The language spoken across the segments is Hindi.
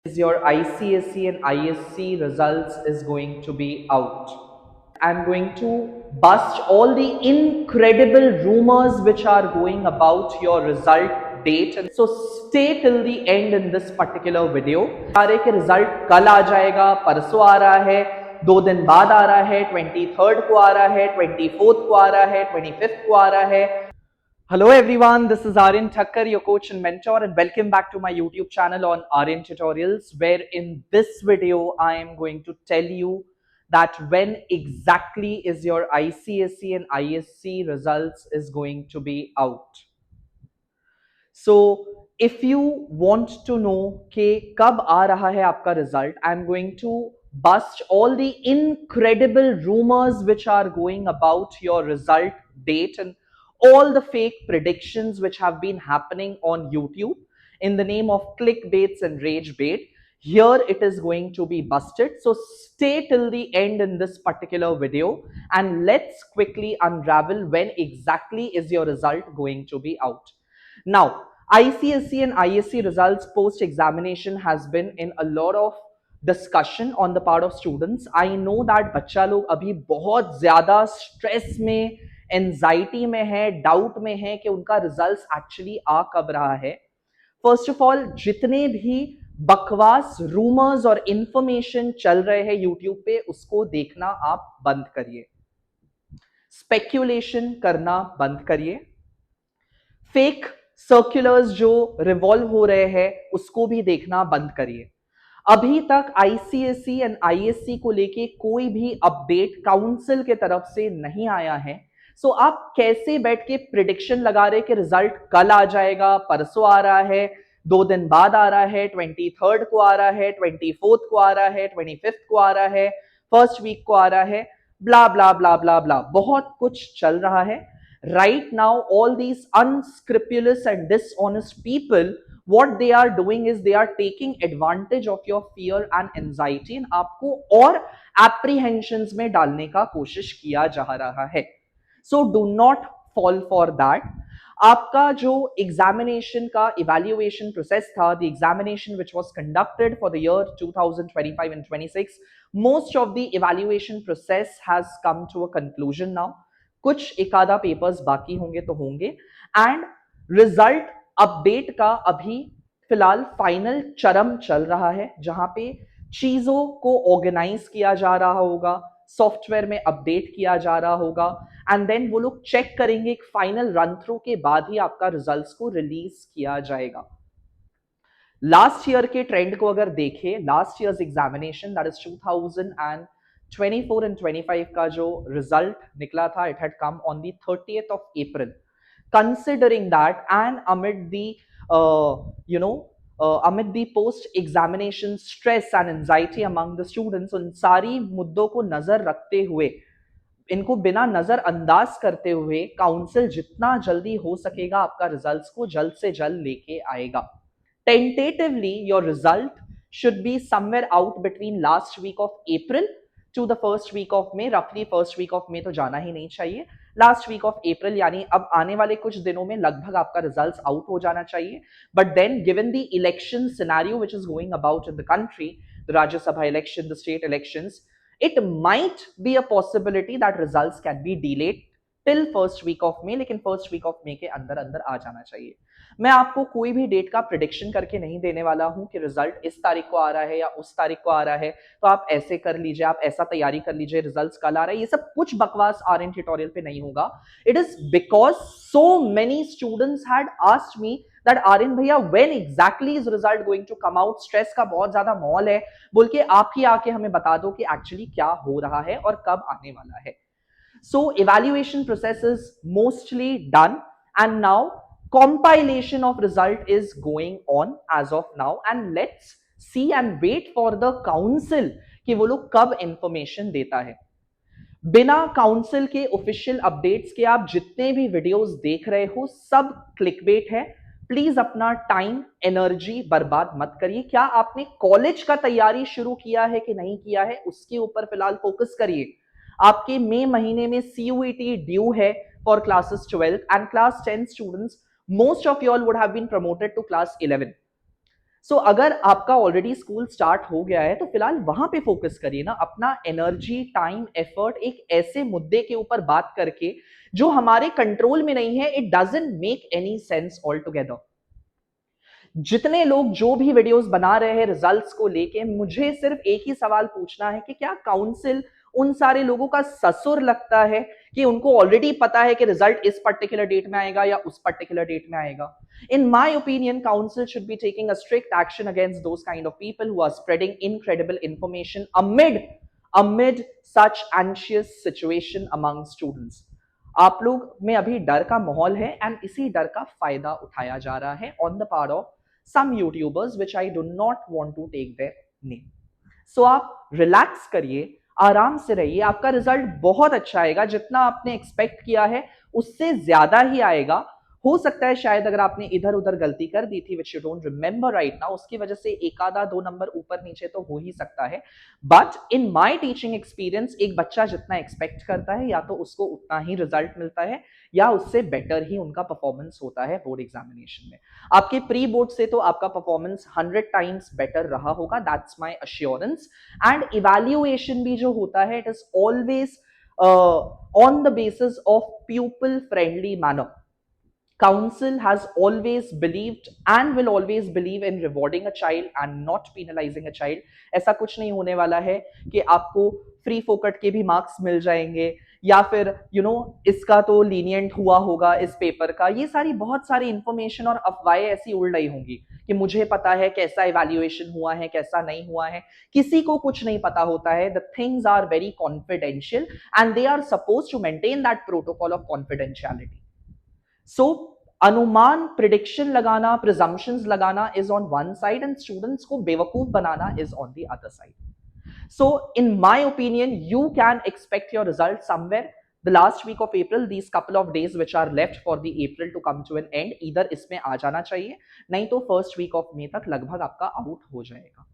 Is your ICSE and ISC results is going to be out. I'm going to bust all the incredible rumors which are going about your result date. And so stay till the end in this particular video. सारे के रिजल्ट कल आ जाएगा, परसों आ रहा है, 2 दिन बाद आ रहा है, 23rd को आ रहा है, 24th को आ रहा है, 25th को आ रहा है. Hello everyone, this is Aryan Thakkar, your coach and mentor, and welcome back to my YouTube channel on Aryan Tutorials, where in this video I am going to tell you that when exactly is your ICSE and ISC results is going to be out. So if you want to know कि कब आ रहा है आपका result, I am going to bust all the incredible rumors which are going about your result date and all the fake predictions which have been happening on YouTube in the name of clickbaits and rage bait. Here it is going to be busted. So stay till the end in this particular video and let's quickly unravel when exactly is your result going to be out. Now, ICSE and ISC results post examination has been in a lot of discussion on the part of students. I know that बच्चा लोग अभी बहुत ज्यादा स्ट्रेस में, एंजाइटी में है, डाउट में है कि उनका रिजल्ट्स एक्चुअली आ कब रहा है. फर्स्ट ऑफ ऑल, जितने भी बकवास रूमर्स और इंफॉर्मेशन चल रहे हैं यूट्यूब पे, उसको देखना आप बंद करिए. स्पेक्यूलेशन करना बंद करिए. फेक सर्कुलर्स जो रिवॉल्व हो रहे हैं उसको भी देखना बंद करिए. अभी तक आईसीएसई एंड आईएससी को लेके कोई भी अपडेट काउंसिल के तरफ से नहीं आया है. सो आप कैसे बैठ के प्रिडिक्शन लगा रहे कि रिजल्ट कल आ जाएगा, परसों आ रहा है, 2 दिन बाद आ रहा है, 23rd को आ रहा है, 24th को आ रहा है, 25th को आ रहा है, फर्स्ट वीक को आ रहा है, ब्ला ब्ला ब्ला ब्ला ब्ला, बहुत कुछ चल रहा है. Right now all these unscrupulous and dishonest people, what they are doing is they are taking advantage of your fear and anxiety and आपको और apprehensions में डालने का कोशिश किया जा रहा है. So do not fall for that. आपका जो एग्जामिनेशन का इवैल्यूएशन प्रोसेस था, the examination which was conducted for the year 2025 and 26, most of the evaluation process has come to a conclusion now. कुछ एक आधा पेपर्स बाकी होंगे तो होंगे एंड रिजल्ट अपडेट का अभी फिलहाल फाइनल चरम चल रहा है, जहां पे चीजों को ऑर्गेनाइज किया जा रहा होगा, सॉफ्टवेयर में अपडेट किया जा रहा होगा एंड देन वो लोग चेक करेंगे. एक फाइनल रन थ्रू के बाद ही आपका रिजल्ट्स को रिलीज किया जाएगा. लास्ट ईयर के ट्रेंड को अगर देखें, last years examination that is 2024 and 25 का जो रिजल्ट निकला था, it had come on the 30th of April. Considering that and amid the post examination stress and anxiety among the students, उन सारी मुद्दों को नजर रखते हुए, इनको बिना नजर अंदाज करते हुए काउंसिल जितना जल्दी हो सकेगा आपका रिजल्ट्स को जल्द से जल्द लेके आएगा. Tentatively your result should be somewhere out between last week of April to the first week of May. roughly first week of May तो जाना ही नहीं चाहिए, लास्ट वीक ऑफ अप्रैल यानी अब आने वाले कुछ दिनों में लगभग आपका रिजल्ट्स आउट हो जाना चाहिए. But then given the election scenario which is going about in the country, the Rajya Sabha election, the state elections, it might be a possibility that results can be delayed till first week of May. लेकिन first week of May के अंदर अंदर आ जाना चाहिए. मैं आपको कोई भी डेट का प्रिडिक्शन करके नहीं देने वाला हूं कि रिजल्ट इस तारीख को आ रहा है या उस तारीख को आ रहा है, तो आप ऐसे कर लीजिए, आप ऐसा तैयारी कर लीजिए, रिजल्ट्स कल आ रहा है. ये सब कुछ बकवास आर्यन ट्यूटोरियल पे नहीं होगा. It is because so many students had asked me that Aryan bhaiya when exactly is result going to come out, stress का बहुत ज्यादा माहौल है, बोल के आप ही आके हमें बता दो कि एक्चुअली क्या हो रहा है और कब आने वाला है. So evaluation process is mostly done and now compilation of result is going on as of now and let's see and wait for the council कि वो लोग कब information देता है. बिना काउंसिल के ऑफिशियल अपडेट्स के आप जितने भी वीडियोस देख रहे हो सब क्लिकबेट है. प्लीज अपना टाइम एनर्जी बर्बाद मत करिए. क्या आपने कॉलेज का तैयारी शुरू किया है कि नहीं किया है, उसके ऊपर फिलहाल फोकस करिए. आपके मई महीने में CUET ड्यू है for classes 12 and class 10 students, most of you all would have been promoted to class 11. So अगर आपका ऑलरेडी स्कूल स्टार्ट हो गया है तो फिलहाल वहां पे फोकस करिए ना, अपना एनर्जी, टाइम, एफर्ट एक ऐसे मुद्दे के ऊपर बात करके जो हमारे कंट्रोल में नहीं है। It doesn't make any sense all together. जितने लोग जो भी वीडियोस बना रहे हैं रिजल्ट्स को लेके, मुझे सिर्फ एक ही सवाल पूछना है कि क्या काउंसिल उन सारे लोगों का ससुर लगता है कि उनको ऑलरेडी पता है कि रिजल्ट इस पर्टिकुलर डेट में आएगा या उस पर्टिकुलर डेट में आएगा? In my opinion, council should be taking a strict action against those kind of people who are spreading incredible information amid such anxious situation among students. आप लोग में अभी डर का माहौल है एंड इसी डर का फायदा उठाया जा रहा है on the part of some YouTubers which I do not want to take their name. So आप रिलैक्स करिए, आराम से रहिए, आपका रिजल्ट बहुत अच्छा आएगा। जितना आपने एक्सपेक्ट किया है उससे ज्यादा ही आएगा। हो सकता है शायद अगर आपने इधर उधर गलती कर दी थी which you don't remember right now, उसकी वजह से एक आधा 2 नंबर ऊपर नीचे तो हो ही सकता है। But in my teaching experience एक बच्चा जितना एक्सपेक्ट करता है या तो उसको उतना ही रिजल्ट मिलता है या उससे बेटर ही उनका परफॉर्मेंस होता है बोर्ड एग्जामिनेशन में। आपके प्री बोर्ड से तो आपका परफॉर्मेंस 100 टाइम्स बेटर रहा होगा, that's my assurance. And evaluation भी जो होता है it is always on the basis of pupil friendly manner. Council has always believed and will always believe in rewarding a child and not penalizing a child. ऐसा कुछ नहीं होने वाला है कि आपको फ्री फोकट के भी मार्क्स मिल जाएंगे या फिर इसका तो लीनियंट हुआ होगा इस पेपर का। ये सारी बहुत सारी इंफॉर्मेशन और अफवाहें ऐसी उड़ रही होंगी कि मुझे पता है कैसा इवैल्यूएशन हुआ है कैसा नहीं हुआ है। किसी को कुछ नहीं पता होता है। The things are very confidential and they are suppose to maintain that protocol of confidentiality. So अनुमान, प्रिडिक्शन लगाना, प्रिजम्पशंस लगाना is on one side and students को बेवकूफ बनाना is on the other side. So in my opinion, you can expect your result somewhere the last week of April, these couple of days which are left for the April to come to an end, either इसमें आ जाना चाहिए नहीं तो फर्स्ट वीक ऑफ मे तक लगभग आपका आउट हो जाएगा।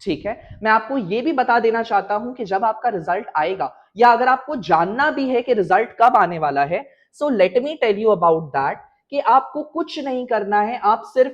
ठीक है, मैं आपको ये भी बता देना चाहता हूं कि जब आपका रिजल्ट आएगा या अगर आपको जानना भी है कि रिजल्ट कब आने वाला है, so let me tell you about that कि आपको कुछ नहीं करना है, आप सिर्फ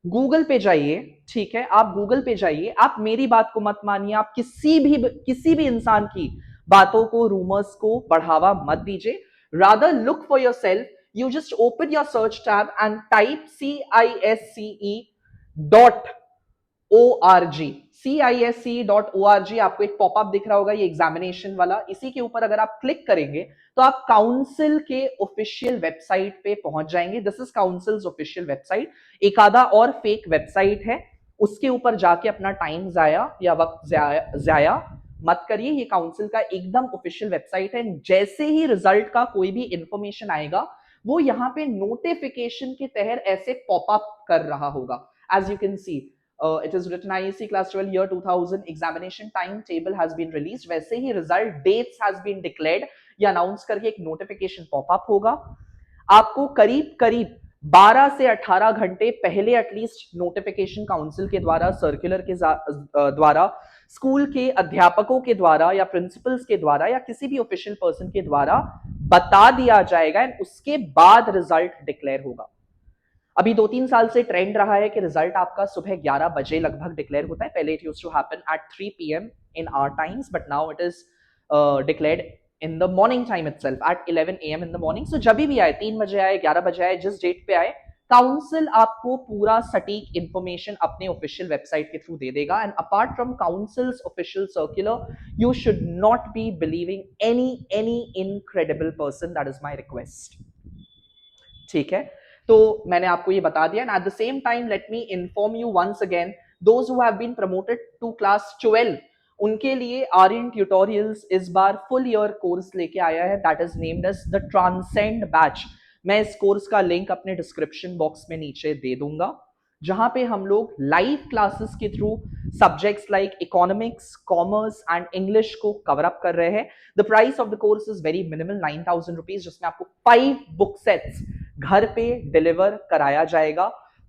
गूगल पे जाइए। ठीक है, आप गूगल पे जाइए, आप मेरी बात को मत मानिए, आप किसी भी इंसान की बातों को, रूमर्स को बढ़ावा मत दीजिए। Rather look for your self, you just open your search tab and type CISCE.org। CISCE.org आपको एक पॉपअप दिख रहा होगा, ये एग्जामिनेशन वाला। इसी के ऊपर अगर आप क्लिक करेंगे तो आप काउंसिल के ऑफिशियल वेबसाइट पे पहुंच जाएंगे। This is councils official website. एक आधा और फेक वेबसाइट है, उसके ऊपर जाके अपना टाइम जाया या वक्त जाया मत करिए। ये काउंसिल का एकदम ऑफिशियल वेबसाइट है। जैसे ही रिजल्ट का कोई भी इंफॉर्मेशन आएगा वो यहाँ पे नोटिफिकेशन के तहत ऐसे पॉपअप कर रहा होगा। As you can see it is written IEC class 12 year 2000 examination timetable has been released। वैसे ही result dates has been declared ये अनाउंस करके एक नोटिफिकेशन पॉपअप होगा। आपको करीब करीब 12 से 18 घंटे पहले एटलीस्ट नोटिफिकेशन काउंसिल के द्वारा, सर्कुलर के द्वारा, स्कूल के अध्यापकों के द्वारा या प्रिंसिपल्स के द्वारा या किसी भी ऑफिशियल पर्सन के द्वारा बता दिया जाएगा एंड उसके बाद रिजल्ट डिक्लेयर होगा। अभी 2-3 साल से ट्रेंड रहा है कि रिजल्ट आपका सुबह 11 बजे लगभग डिक्लेयर होता है। पहले it used to happen at 3 PM in our times, but now it is declared in the morning time itself at 11 AM in the morning. So जब भी आए, 3 बजे आए, 11 बजे आए, जिस डेट पे आए, काउंसिल आपको पूरा सटीक इंफॉर्मेशन अपने ऑफिशियल वेबसाइट के थ्रू दे देगा। And apart from councils official circular, you should not be believing any incredible person. That is my request. ठीक है, तो मैंने आपको ये बता दिया। And at the same time let me inform you once again, those who have been promoted to class 12 उनके लिए आर्यन ट्यूटोरियल्स इस बार फुल ईयर कोर्स लेके आया है, that is named as the transcend batch. मैं इस कोर्स का लिंक अपने डिस्क्रिप्शन बॉक्स में नीचे दे दूंगा, जहां पे हम लोग लाइव क्लासेस के through subjects like economics, commerce and English को कवर अप कर रहे हैं। The price of the course is very minimal, 9,000 rupees, जिसमें आपको 5 बुक सेट्स घर पे डिलीवर कराया जाएगा।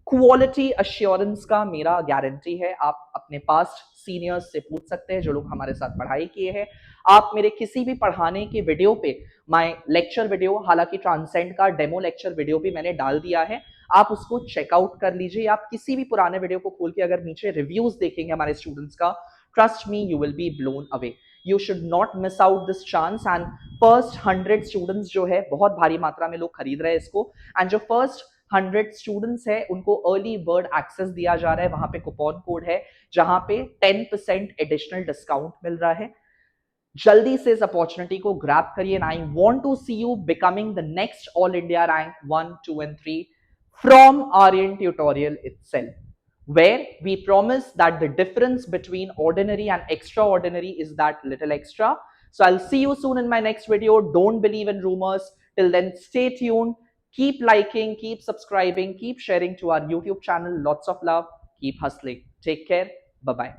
क्वालिटी अश्योरेंस का मेरा गारंटी है। आप अपने पास्ट सीनियर्स से पूछ सकते हैं जो लोग हमारे साथ पढ़ाई किए हैं। आप मेरे किसी भी पढ़ाने के वीडियो पे, माय लेक्चर वीडियो, हालांकि ट्रांसेंड का डेमो लेक्चर वीडियो भी मैंने डाल दिया है, आप उसको चेकआउट कर लीजिए। आप किसी भी पुराने वीडियो को खोल के अगर नीचे रिव्यूज देखेंगे हमारे स्टूडेंट्स का, trust me you will be blown away. You should not miss out this chance. And first 100 students जो है, बहुत भारी मात्रा में लोग खरीद रहे हैं इसको, एंड जो फर्स्ट 100 स्टूडेंट्स है उनको अर्ली बर्ड एक्सेस दिया जा रहा है। वहां पे कूपन कोड है जहां पे 10% एडिशनल डिस्काउंट मिल रहा है। जल्दी से इस अपॉर्चुनिटी को ग्रैब करिए। And I want to see you becoming the next all India rank 1, 2 and 3 from Aryan tutorial itself, where we promise that the difference between ordinary and extraordinary is that little extra. So I'll see you soon in my next video. Don't believe in rumors. Till then, stay tuned. Keep liking, keep subscribing, keep sharing to our YouTube channel. Lots of love. Keep hustling. Take care. Bye bye.